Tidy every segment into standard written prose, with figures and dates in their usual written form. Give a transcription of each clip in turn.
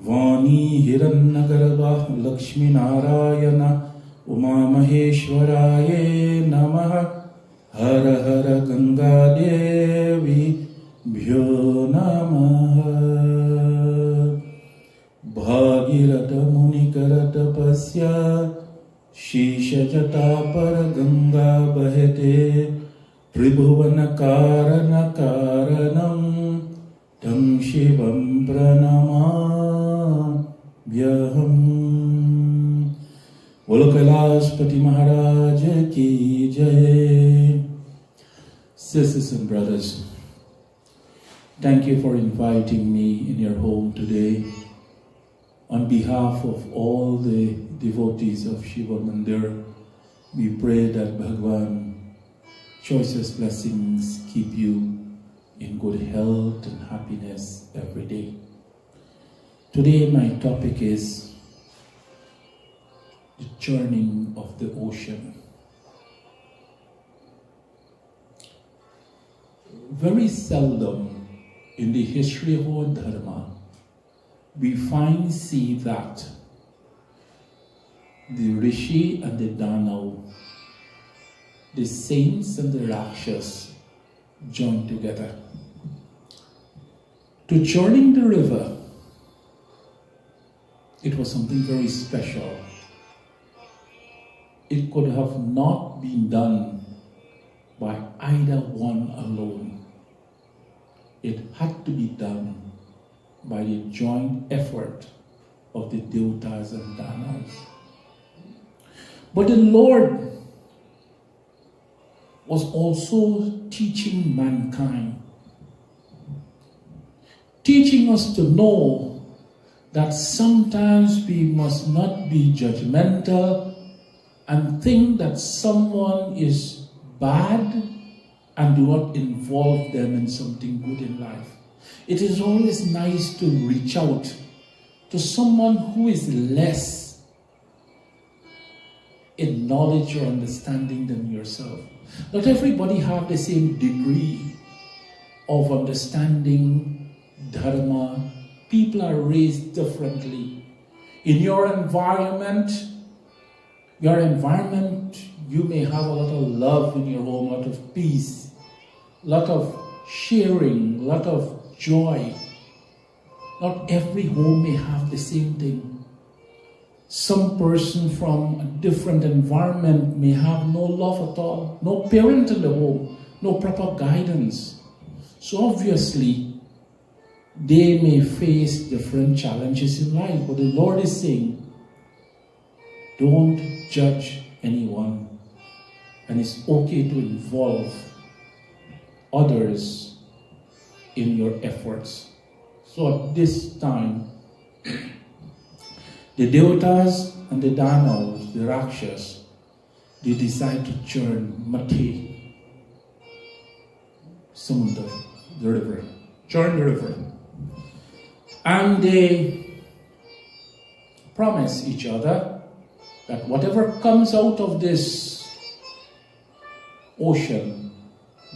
Vani Hirannagarbha Lakshmi Narayana Uma Maheshwaraye Namaha Hara Hara Ganga Devi Bhyo Namaha Bhagirata Munikarata Pasya Shisha Jatapara Ganga Bahete Tribhuvana Karana Karanam Tam Shivam Pranamavyaham. Bolo Kailaspati Maharaj Ki Jai. Sisters and brothers, thank you for inviting me in your home today. On behalf of all the devotees of Shiva Mandir, we pray that Bhagwan choicest blessings keep you in good health and happiness every day. Today my topic is the churning of the ocean. Very seldom in the history of our Dharma we see that the Rishi and the Danav, the saints and the Rakshas join together. To churning the river, it was something very special. It could have not been done by either one alone. It had to be done by the joint effort of the Devatas and Danavas. But the Lord was also teaching mankind, teaching us to know that sometimes we must not be judgmental and think that someone is bad and do not involve them in something good in life. It is always nice to reach out to someone who is less in knowledge or understanding than yourself. Not everybody have the same degree of understanding Dharma. People are raised differently. In your environment, you may have a lot of love in your home, a lot of peace, a lot of sharing, a lot of joy. Not every home may have the same thing. Some person from a different environment may have no love at all, no parent in the home, no proper guidance. So obviously, they may face different challenges in life. But the Lord is saying, don't judge anyone. And it's okay to involve others in your efforts. So at this time, the Devatas and the Danavas, the Rakshas, they decide to churn Mate, Samudra, the river. Churn the river. And they promise each other that whatever comes out of this ocean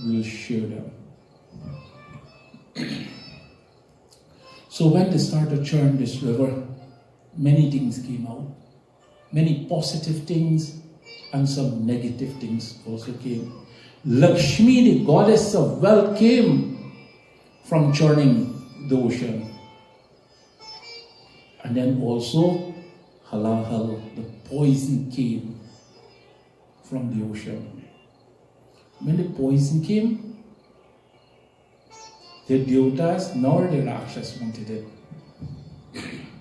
will share them. So when they started to churn this river, many things came out. Many positive things and some negative things also came. Lakshmi, the goddess of wealth, came from churning the ocean. And then also Halahal, the poison, came from the ocean. When the poison came, the Devatas nor the Rakshas wanted it.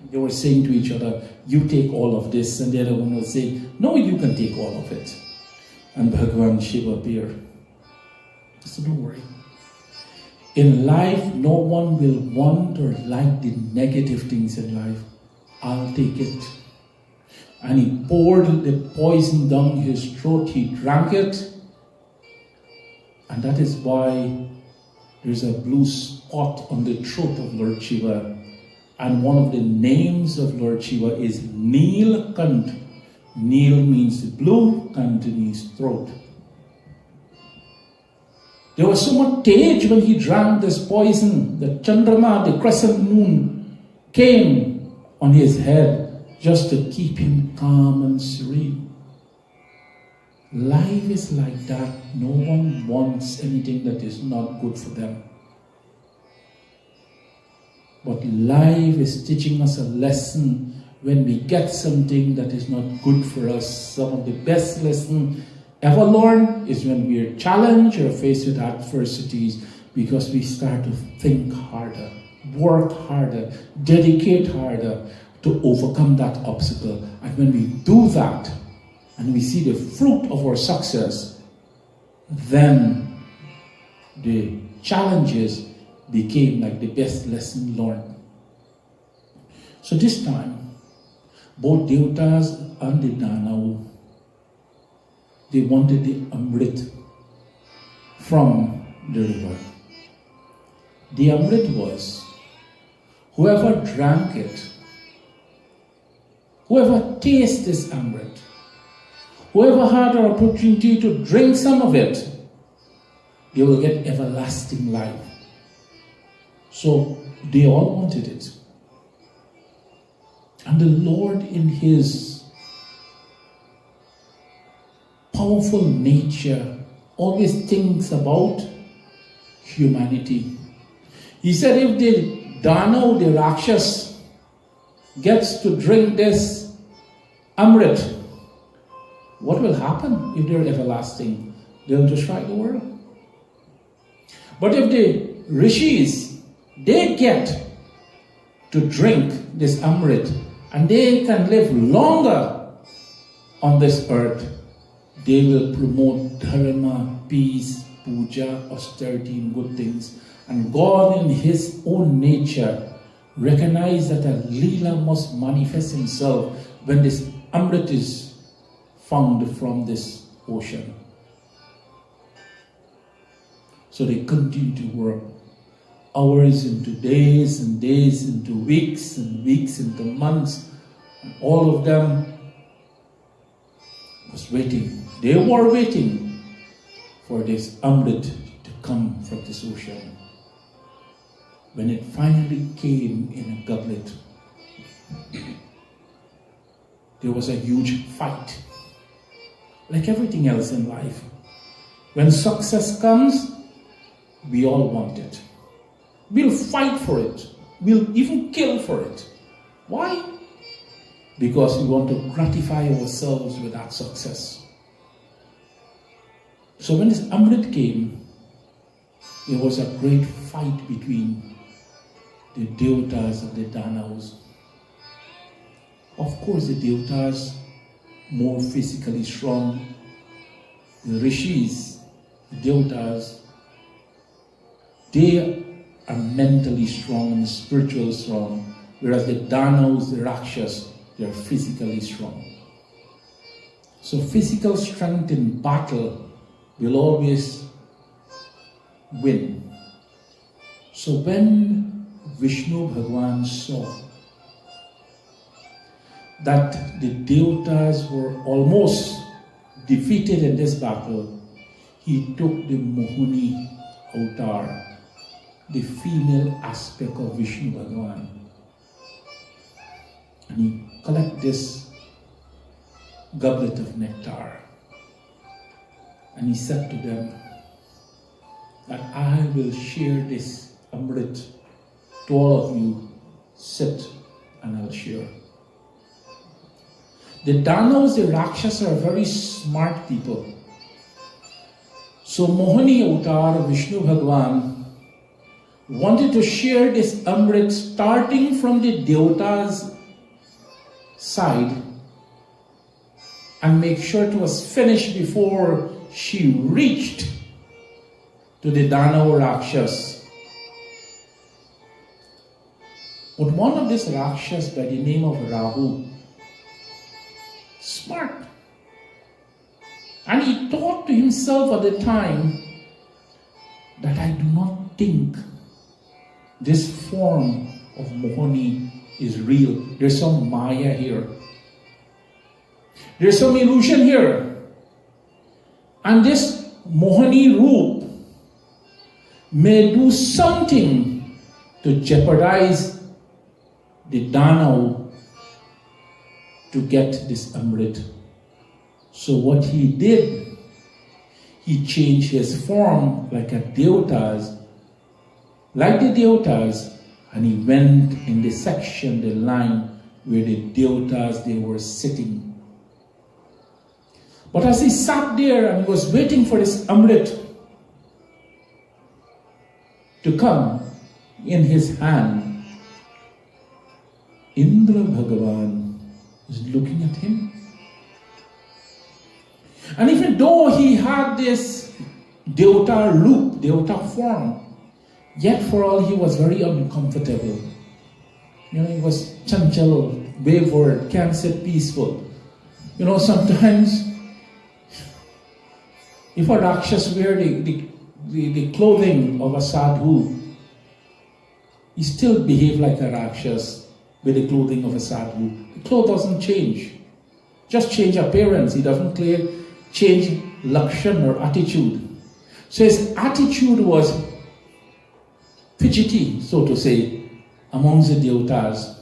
They were saying to each other, you take all of this, and the other one will say, no, you can take all of it. And Bhagwan Shiva appeared. So don't worry. In life, no one will want or like the negative things in life. I'll take it. And he poured the poison down his throat. He drank it. And that is why there's a blue spot on the throat of Lord Shiva. And one of the names of Lord Shiva is Neelkant. Neel means blue, Kant means throat. There was so much rage when he drank this poison. The Chandrama, the crescent moon, came on his head just to keep him calm and serene. Life is like that. No one wants anything that is not good for them. But life is teaching us a lesson when we get something that is not good for us. Some of the best lessons ever learned is when we are challenged or faced with adversities, because we start to think harder, work harder, dedicate harder to overcome that obstacle. And when we do that, and we see the fruit of our success, then the challenges became like the best lesson learned. So this time, both Devatas and the Danav, they wanted the Amrit from the river. The Amrit was, whoever drank it, whoever tasted this Amrit, whoever had an opportunity to drink some of it, they will get everlasting life. So they all wanted it. And the Lord, in his powerful nature, always thinks about humanity. He said, if the Danav, the Rakshas, gets to drink this Amrit, what will happen if they're everlasting? They'll destroy the world. But if the Rishis, they get to drink this Amrit and they can live longer on this earth, they will promote dharma, peace, puja, austerity, and good things. And God, in his own nature, recognized that a Leela must manifest himself when this Amrit is found from this ocean. So they continue to work hours into days and days into weeks and weeks into months. And all of them was waiting. They were waiting for this Amrit to come from this ocean. When it finally came in a goblet, there was a huge fight. Like everything else in life, when success comes, we all want it. We'll fight for it. We'll even kill for it. Why? Because we want to gratify ourselves with that success. So when this Amrit came, there was a great fight between the Devatas and the Danavs. Of course, the Devatas more physically strong. The Rishis, the Devatas, they are mentally strong and spiritually strong, whereas the Danavs, the Rakshas, they are physically strong. So physical strength in battle will always win. So when Vishnu Bhagwan saw that the Devatas were almost defeated in this battle, he took the Mohini avatar, the female aspect of Vishnu Bhagwan, and he collected this goblet of nectar, and he said to them that I will share this Amrit to all of you. Sit and I'll share. The Danavs, the Rakshas, are very smart people. So Mohini avatar of Vishnu Bhagwan wanted to share this Amrit starting from the Devatas' side and make sure it was finished before she reached to the Danav Rakshas. But one of these Rakshas by the name of Rahu, smart, and he thought to himself at the time that I do not think this form of Mohini is real. There's some Maya here. There's some illusion here. And this Mohini Roop may do something to jeopardize the Danav to get this Amrit. So what he did, he changed his form like the Devatas, and he went in the section, the line where the Devatas, they were sitting. But as he sat there and was waiting for this Amrit to come in his hand, Indra Bhagavan was looking at him. And even though he had this Devata form, yet for all he was very uncomfortable. He was chanchal, wayward, can't sit peaceful. Sometimes if a Rakshas wear the clothing of a sadhu, he still behave like a Rakshas with the clothing of a sadhu. The clothes doesn't change. Just change appearance. He doesn't change lakshan or attitude. So his attitude was fidgety, so to say, amongst the Devatas.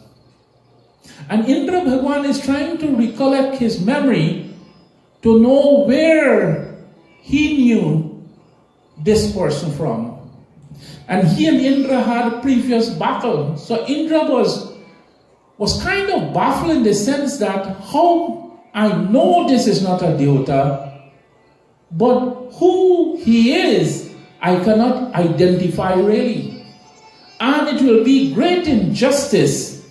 And Indra Bhagwan is trying to recollect his memory to know where he knew this person from. And he and Indra had a previous battle. So Indra was kind of baffled in the sense that how I know this is not a Devata, but who he is, I cannot identify really. And it will be great injustice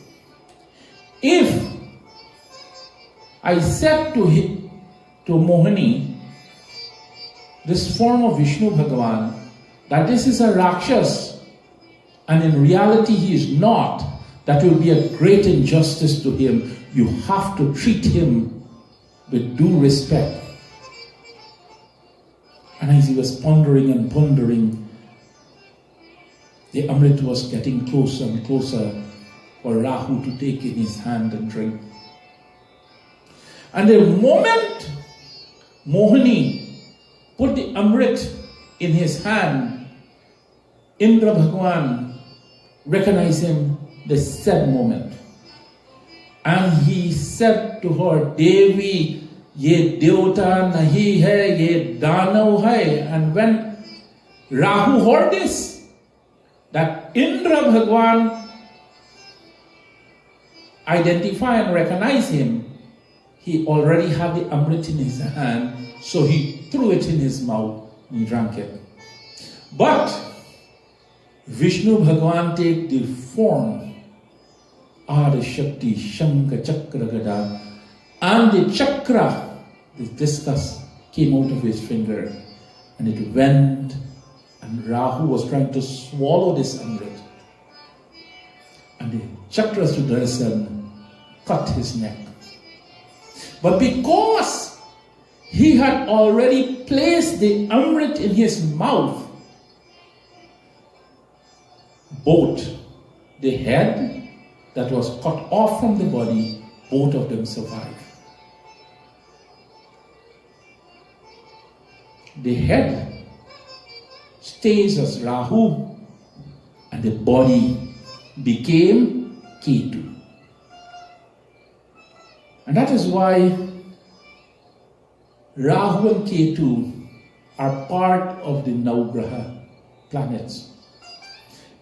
if I said to Mohini, this form of Vishnu Bhagavan, that this is a Rakshas, and in reality he is not. That will be a great injustice to him. You have to treat him with due respect. And as he was pondering and pondering, the Amrit was getting closer and closer for Rahu to take in his hand and drink. And the moment Mohini put the Amrit in his hand, Indra Bhagwan recognized him the said moment. And he said to her, Devi, ye Devata nahi hai, ye Danav hai. And when Rahu heard this, that Indra Bhagwan identify and recognize him, he already had the Amrit in his hand, so he threw it in his mouth and he drank it. But Vishnu Bhagwan take the form Adi Shakti, Shankha, Chakra, Gada, and the chakra, the discus, came out of his finger and it went, and Rahu was trying to swallow this Amrit. And the chakra Sudarshan cut his neck. But because he had already placed the Amrit in his mouth, both the head that was cut off from the body, both of them survived. The head stays as Rahu and the body became Ketu. And that is why Rahu and Ketu are part of the Navgraha planets.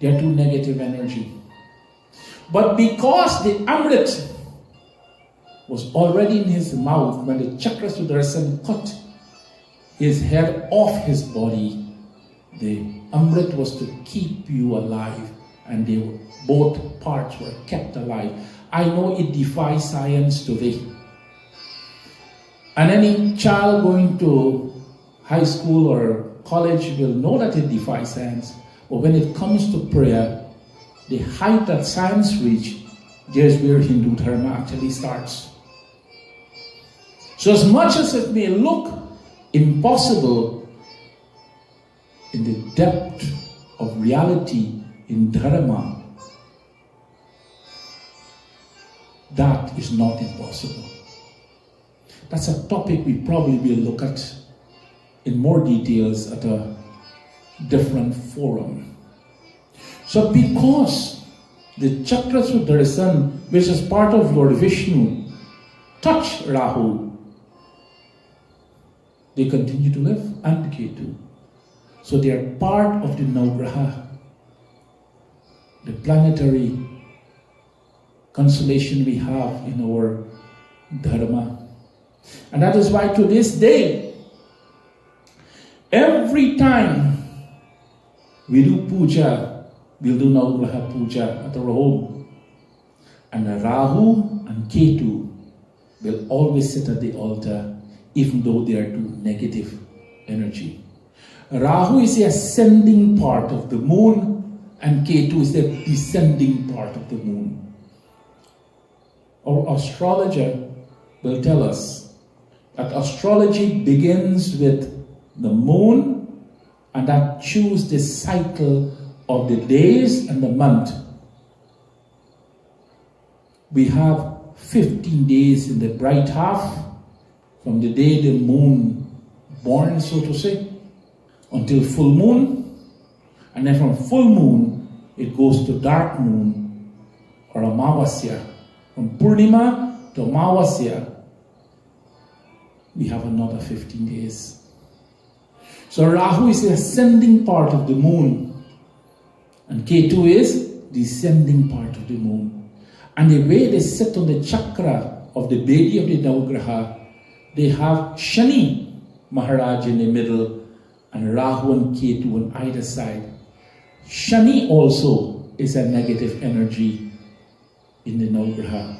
They are two negative energy. But because the Amrit was already in his mouth, when the Chakra Sudarshan cut his head off his body, the Amrit was to keep you alive, and both parts were kept alive. I know it defies science today. And any child going to high school or college will know that it defies science. But when it comes to prayer, the height that science reaches, there's where Hindu Dharma actually starts. So as much as it may look impossible, in the depth of reality in Dharma, that is not impossible. That's a topic we probably will look at in more details at a different forum. So because the Chakra Sudarshan, which is part of Lord Vishnu, touch Rahu, they continue to live, and Ketu. So they are part of the Navgraha, the planetary constellation we have in our Dharma. And that is why to this day, every time we do puja, we'll do Navgraha puja at our home. And Rahu and Ketu will always sit at the altar, even though they are two negative energy. Rahu is the ascending part of the moon, and Ketu is the descending part of the moon. Our astrologer will tell us that astrology begins with the moon, and that chooses the cycle of the days and the month. We have 15 days in the bright half, from the day the moon born, so to say, until full moon, and then from full moon it goes to dark moon or Amavasya. From Purnima to Amavasya we have another 15 days. So Rahu is the ascending part of the moon, and Ketu is the descending part of the moon. And the way they sit on the chakra of the Bedi of the Navgraha, they have Shani Maharaj in the middle and Rahu and Ketu on either side. Shani also is a negative energy in the Navgraha.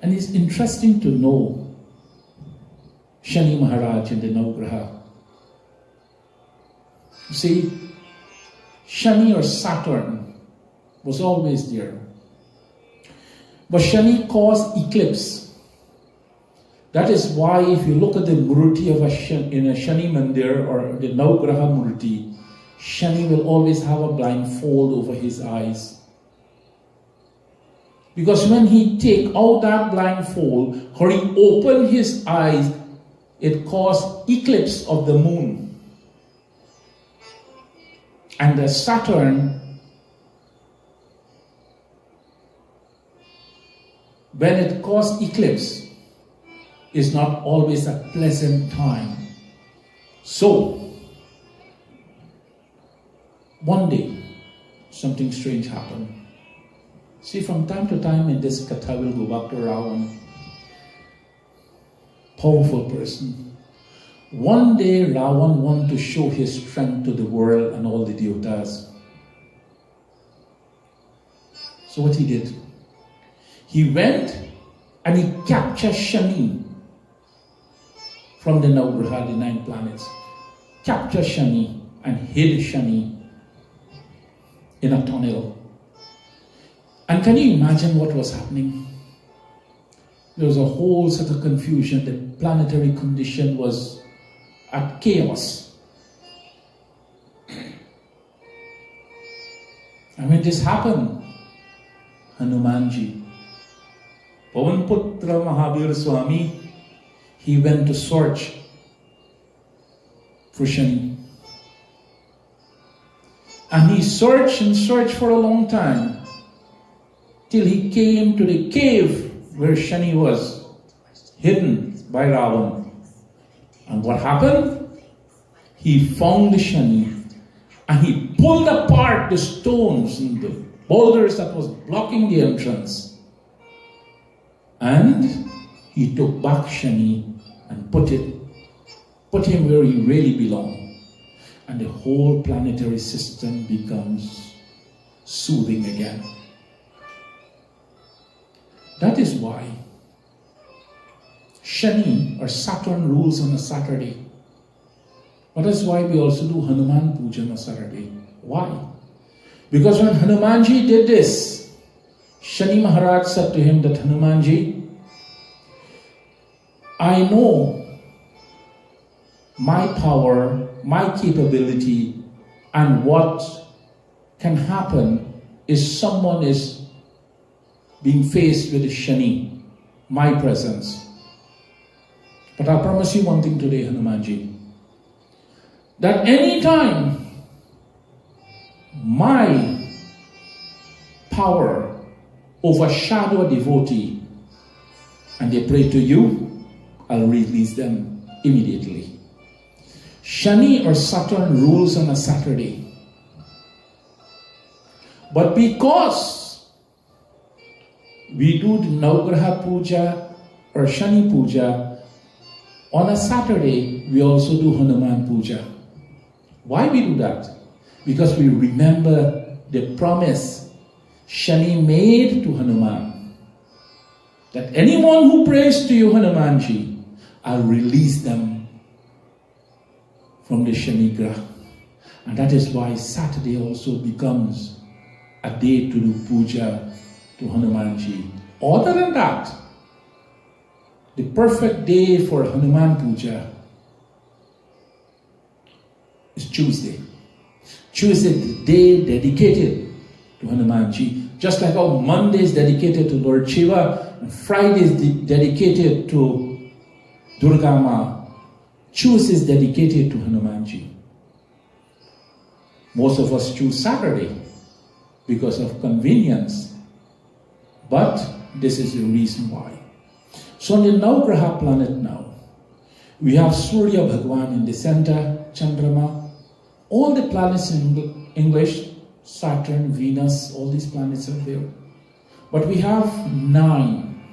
And it's interesting to know Shani Maharaj in the Navgraha. You see, Shani or Saturn was always there. But Shani caused eclipse. That is why if you look at the Murti of in a Shani Mandir or the Navgraha Murti, Shani will always have a blindfold over his eyes. Because when he take out that blindfold, or he open his eyes, it caused eclipse of the moon. And the Saturn, when it causes eclipse, is not always a pleasant time. So, one day, something strange happened. See, from time to time in this Katha, we'll go back to Ravan. Powerful person. One day, Ravan wanted to show his strength to the world and all the devatas. So what he did? He went and he captured Shani from the Navgraha, the 9 planets. Captured Shani and hid Shani in a tunnel. And can you imagine what was happening? There was a whole set of confusion. The planetary condition was at chaos. And when this happened, Hanumanji, Pavanputra Mahavir Swami, he went to search for Shani. And he searched and searched for a long time, till he came to the cave where Shani was hidden by Ravan. And what happened? He found the Shani and he pulled apart the stones and the boulders that was blocking the entrance. And he took back Shani and put him where he really belonged. And the whole planetary system becomes soothing again. That is why Shani or Saturn rules on a Saturday. But that's why we also do Hanuman Puja on a Saturday. Why? Because when Hanumanji did this, Shani Maharaj said to him that, Hanumanji, I know my power, my capability, and what can happen is someone is being faced with a Shani, my presence. But I promise you one thing today, Hanumanji, that any time my power overshadow a devotee, and they pray to you, I'll release them immediately. Shani or Saturn rules on a Saturday. But because we do the Navgraha Puja or Shani Puja on a Saturday, we also do Hanuman Puja. Why we do that? Because we remember the promise Shani made to Hanuman, that anyone who prays to you, Hanumanji, I'll release them from the Shani Graha. And that is why Saturday also becomes a day to do puja to Hanumanji. Other than that, the perfect day for Hanuman Puja is Tuesday. Tuesday, the day dedicated to Hanumanji. Just like how Monday is dedicated to Lord Shiva, and Friday is dedicated to Durga Ma, Tuesday is dedicated to Hanumanji. Most of us choose Saturday because of convenience, but this is the reason why. So on the Navgraha planet now, we have Surya Bhagwan in the center, Chandrama, all the planets in English, Saturn, Venus, all these planets are there. But we have 9.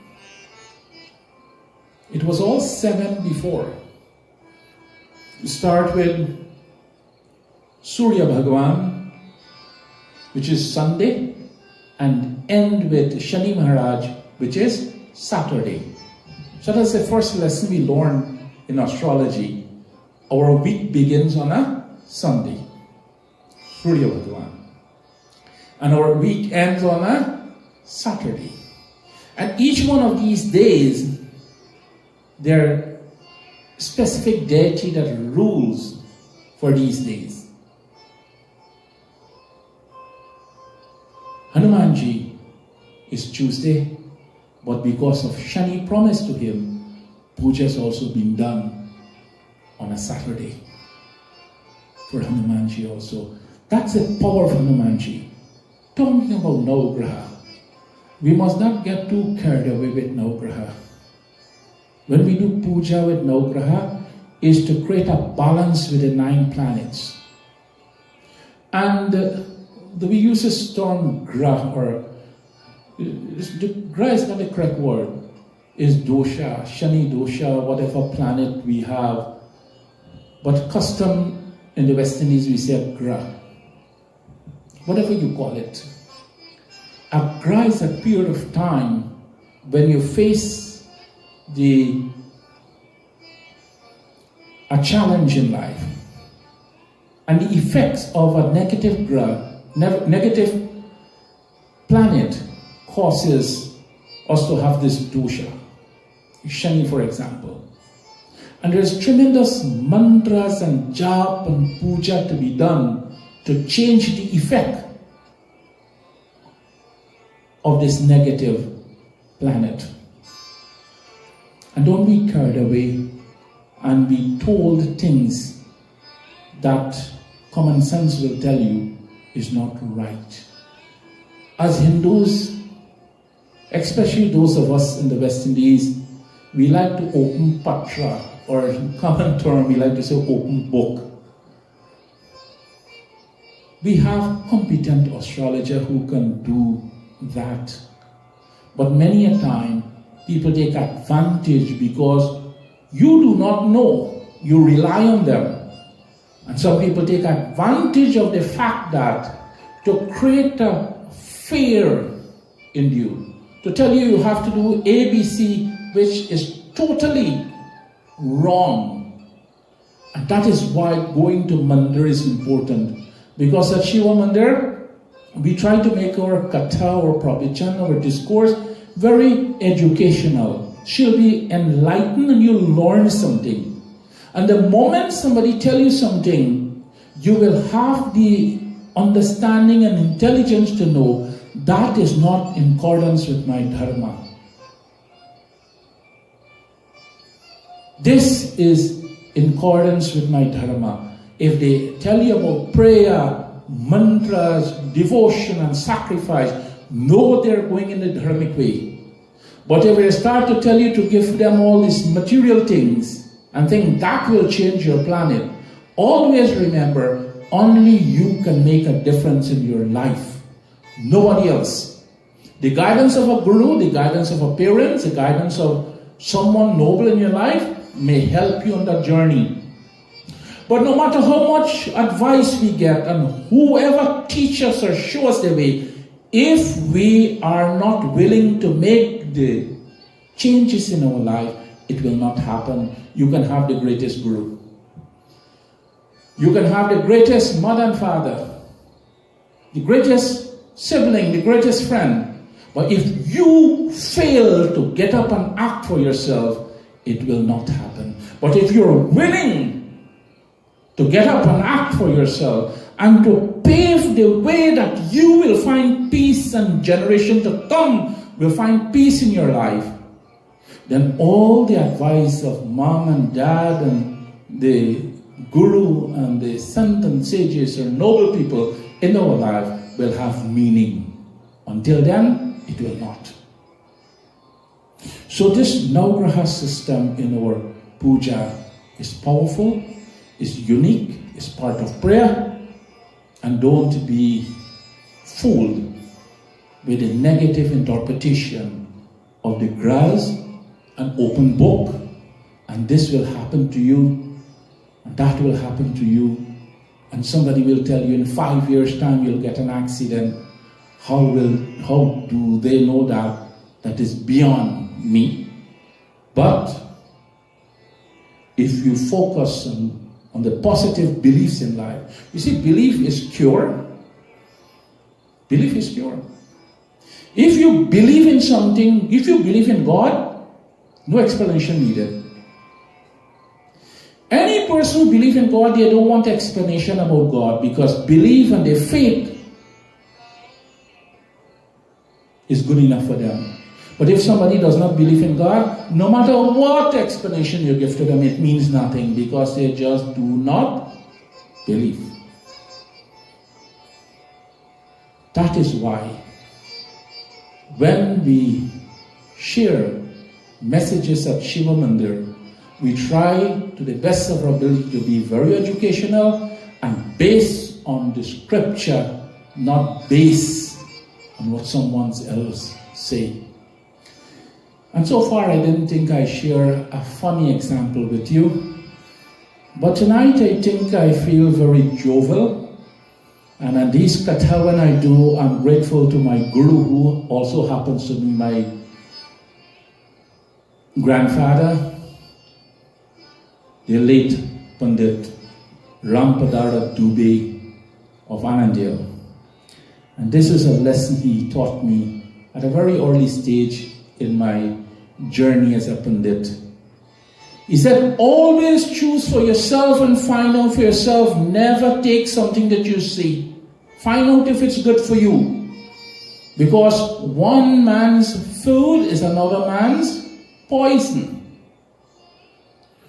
It was all 7 before. We start with Surya Bhagwan, which is Sunday, and end with Shani Maharaj, which is Saturday. So that's the first lesson we learn in astrology. Our week begins on a Sunday, Surya Bhagwan. And our week ends on a Saturday. And each one of these days, there are specific deity that rules for these days. Hanumanji is Tuesday, but because of Shani promise to him, puja has also been done on a Saturday for Hanumanji also. That's the power of Hanumanji. Talking about Navgraha, we must not get too carried away with Navgraha. When we do puja with Navgraha, is to create a balance with the 9 planets. And we use this term Graha, or Graha is not the correct word, is dosha, Shani dosha, whatever planet we have. But custom in the West Indies we say Graha. Whatever you call it. A Graha is a period of time when you face a challenge in life. And the effects of a negative Graha, negative planet, causes us to have this dosha. Shani, for example. And there's tremendous mantras and jap and puja to be done to change the effect of this negative planet. And don't be carried away and be told things that common sense will tell you is not right. As Hindus, especially those of us in the West Indies, we like to open patra, or in common term we like to say open book. We have competent astrologer who can do that. But many a time, people take advantage because you do not know. You rely on them. And some people take advantage of the fact that to create a fear in you, to tell you have to do ABC, which is totally wrong. And that is why going to Mandir is important. Because at Shiva Mandir, we try to make our katha, or pravichan, our discourse very educational. She'll be enlightened and you'll learn something. And the moment somebody tells you something, you will have the understanding and intelligence to know that is not in accordance with my dharma. This is in accordance with my dharma. If they tell you about prayer, mantras, devotion and sacrifice, know they're going in the dharmic way. But if they start to tell you to give them all these material things and think that will change your planet, always remember, only you can make a difference in your life. Nobody else. The guidance of a guru, the guidance of a parent, the guidance of someone noble in your life may help you on that journey. But no matter how much advice we get and whoever teaches us or shows us the way, if we are not willing to make the changes in our life, it will not happen. You can have the greatest guru. You can have the greatest mother and father, the greatest sibling, the greatest friend. But if you fail to get up and act for yourself, it will not happen. But if you're willing to get up and act for yourself and to pave the way that you will find peace and generation to come will find peace in your life, then all the advice of mom and dad and the guru and the sant and sages or noble people in our life will have meaning. Until then, it will not. So this Navgraha system in our puja is powerful, is unique, is part of prayer, and don't be fooled with a negative interpretation of the grass, an open book, and this will happen to you, and that will happen to you, and somebody will tell you in 5 years' time you'll get an accident. How do they know that? That is beyond me. But if you focus on the positive beliefs in life, you see, belief is cure. Belief is cure. If you believe in something, if you believe in God, no explanation needed. Any person who believes in God, they don't want explanation about God, because belief and their faith is good enough for them. But if somebody does not believe in God, no matter what explanation you give to them, it means nothing, because they just do not believe. That is why when we share messages at Shiva Mandir, we try to the best of our ability to be very educational and based on the scripture, not based on what someone else say. And so far I didn't think I share a funny example with you. But tonight I think I feel very jovial. And at this katha when I do, I'm grateful to my guru, who also happens to be my grandfather, the late Pandit Rampadara Dubey of Anandale. And this is a lesson he taught me at a very early stage in my journey as a Pandit. He said, always choose for yourself and find out for yourself. Never take something that you see. Find out if it's good for you. Because one man's food is another man's poison.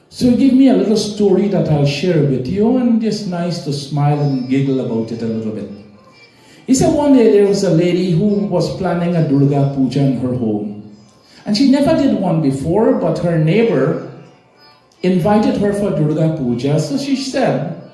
So give me a little story that I'll share with you, and just nice to smile and giggle about it a little bit. He said one day there was a lady who was planning a Durga Puja in her home. And she never did one before, but her neighbor invited her for Durga Puja. So she said,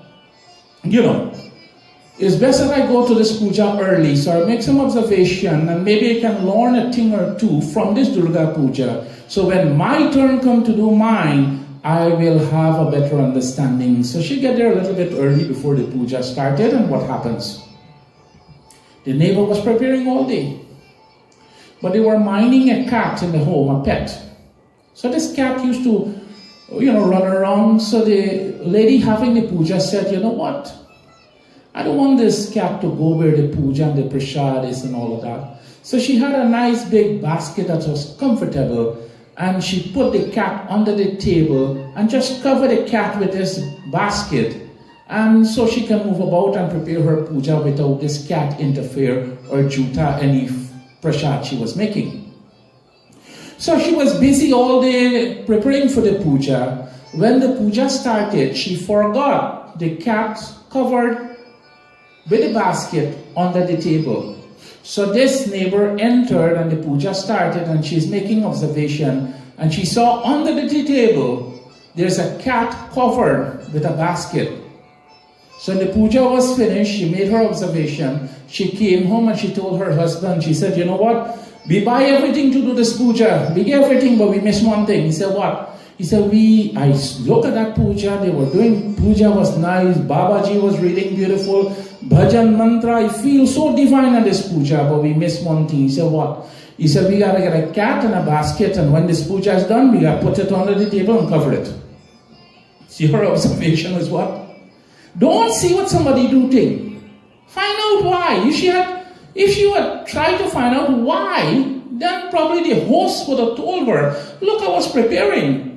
it's best that I go to this puja early, so I'll make some observation and maybe I can learn a thing or two from this Durga Puja. So when my turn comes to do mine, I will have a better understanding. So she got there a little bit early before the puja started, and what happens? The neighbor was preparing all day. But they were minding a cat in the home, a pet. So this cat used to, run around. So the lady having the puja said, you know what? I don't want this cat to go where the puja and the prasad is and all of that. So she had a nice big basket that was comfortable, and she put the cat under the table and just covered the cat with this basket. And so she can move about and prepare her puja without this cat interfere or juta any prasad she was making. So she was busy all day preparing for the puja. When the puja started, she forgot the cat covered with the basket under the table. So this neighbor entered and the puja started, and she's making observation, and she saw under the tea table there's a cat covered with a basket. So when the puja was finished, she made her observation. She came home and she told her husband, she said, you know what? We buy everything to do this puja. We get everything, but we miss one thing. He said, what? He said, I look at that puja, they were doing, puja was nice, Babaji was reading beautiful, bhajan mantra, I feel so divine in this puja, but we miss one thing. He said, what? He said, we gotta get a cat and a basket, and when this puja is done, we gotta put it under the table and cover it. See, her observation is what? Don't see what somebody do thing. Find out why. If she had tried to find out why, then probably the host would have told her, look, I was preparing.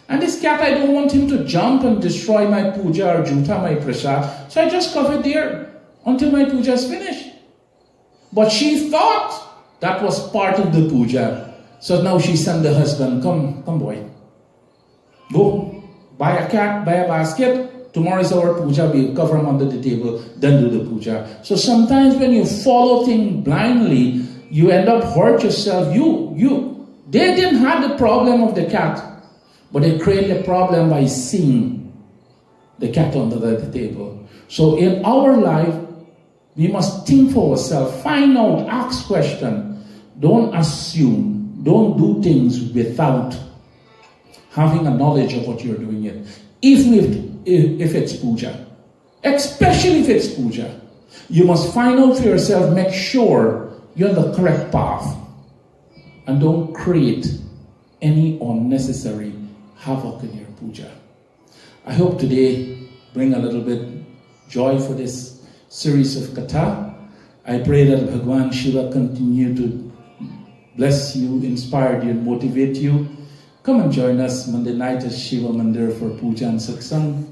And this cat, I don't want him to jump and destroy my puja or juta my prasad. So I just covered there until my puja is finished. But she thought that was part of the puja. So now she sent the husband, come boy. Go, buy a cat, buy a basket. Tomorrow is our puja, we'll cover them under the table, then do the puja. So sometimes when you follow things blindly, you end up hurt yourself. They didn't have the problem of the cat, but they create a problem by seeing the cat under the table. So in our life, we must think for ourselves, find out, ask questions. Don't assume, don't do things without having a knowledge of what you're doing it. Even if it's puja, especially if it's puja, you must find out for yourself, make sure you're on the correct path, and don't create any unnecessary havoc in your puja. I hope today bring a little bit joy for this series of katha. I pray that Bhagwan Shiva continue to bless you, inspire you, and motivate you. Come and join us Monday night at Shiva Mandir for puja and satsang.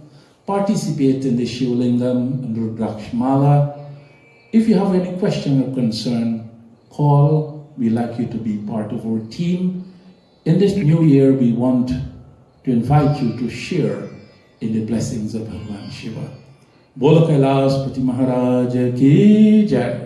Participate in the Shivlingam and Rudraksh Mala. If you have any question or concern, call. We'd like you to be part of our team. In this new year, we want to invite you to share in the blessings of Bhagwan Shiva. Bolo Kailas Pati Maharaj Ki Jai.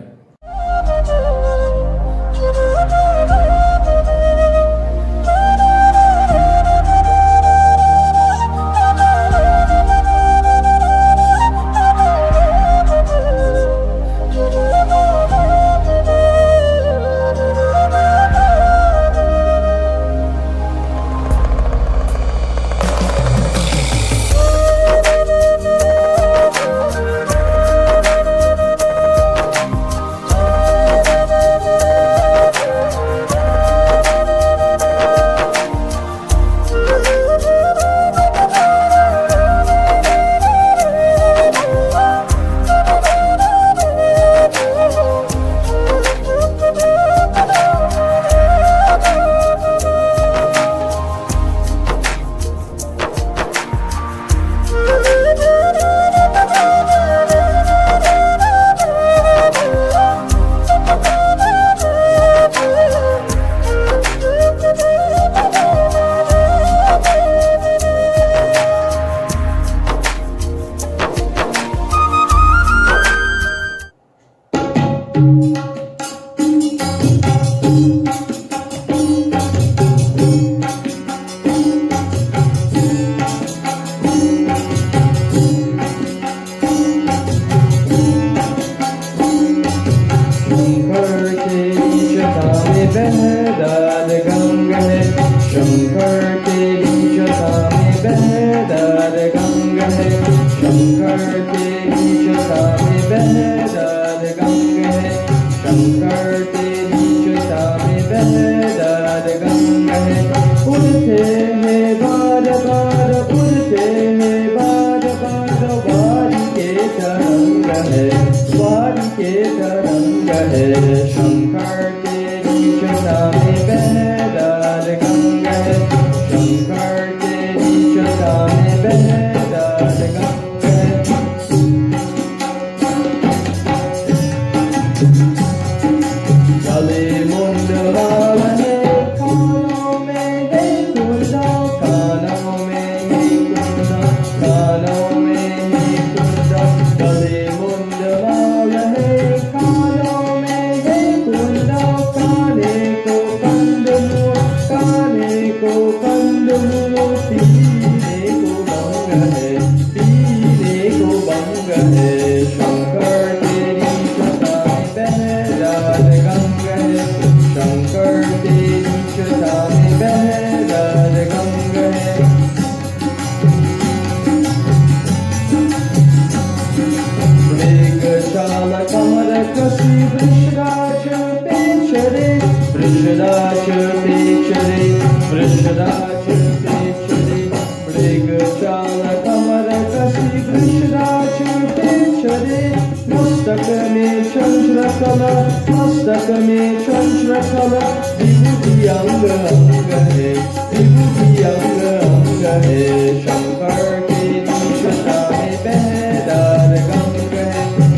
सब विभूति अंग अंग है, विभूति अंग अंग है। शंकर के नीचता में बहदार गंग है,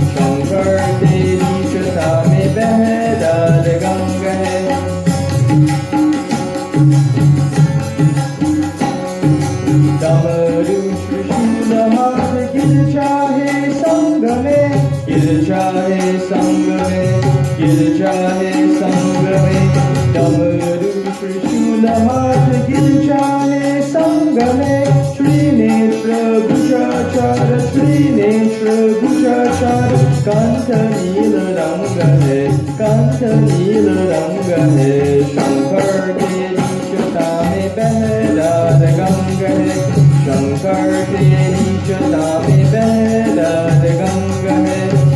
शंकर के नीचता में बहदार गंग है। डमरू त्रिशूल हाथ गिर चाहे संग में, गिर चाहे संग में, गिर चाहे संग में। डमरू त्रिशूल हाथ गिर चाहे संग में। त्रिनेत्र भुजाचार, त्रिनेत्र भुजाचार। कंठ नील रंग है, कंठ नील रंग है। शंकर के नीचता में बहदार गंग है, शंकर के नीचता में बहदार गंग है।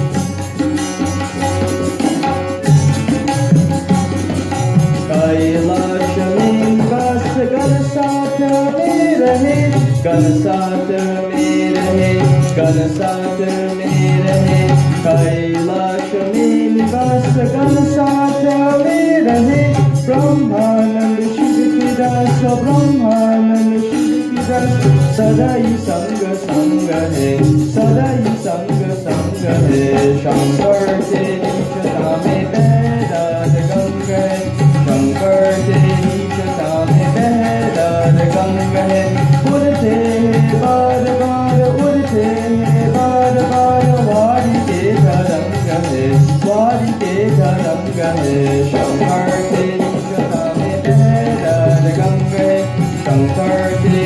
कैलाश में बस गण साथ में रहे, गण साथ में रहे, गण साथ में रहे। कैलाश में बस गण साथ में रहे। ब्रह्मानंद शिव की दास, ब्रह्मानंद शिव की दास। सदा ही संग संग है, सदा ही संग संग है। शंकर के नीचता में बहदार गंग है, शंकर के नीचता में बहदार गंग है। उड़ते हैं बार बार, उड़ते हैं बार बार। वारी के रंग है, वारी के रंग है। शंकर के नीचता में बहदार गंग है, शंकर के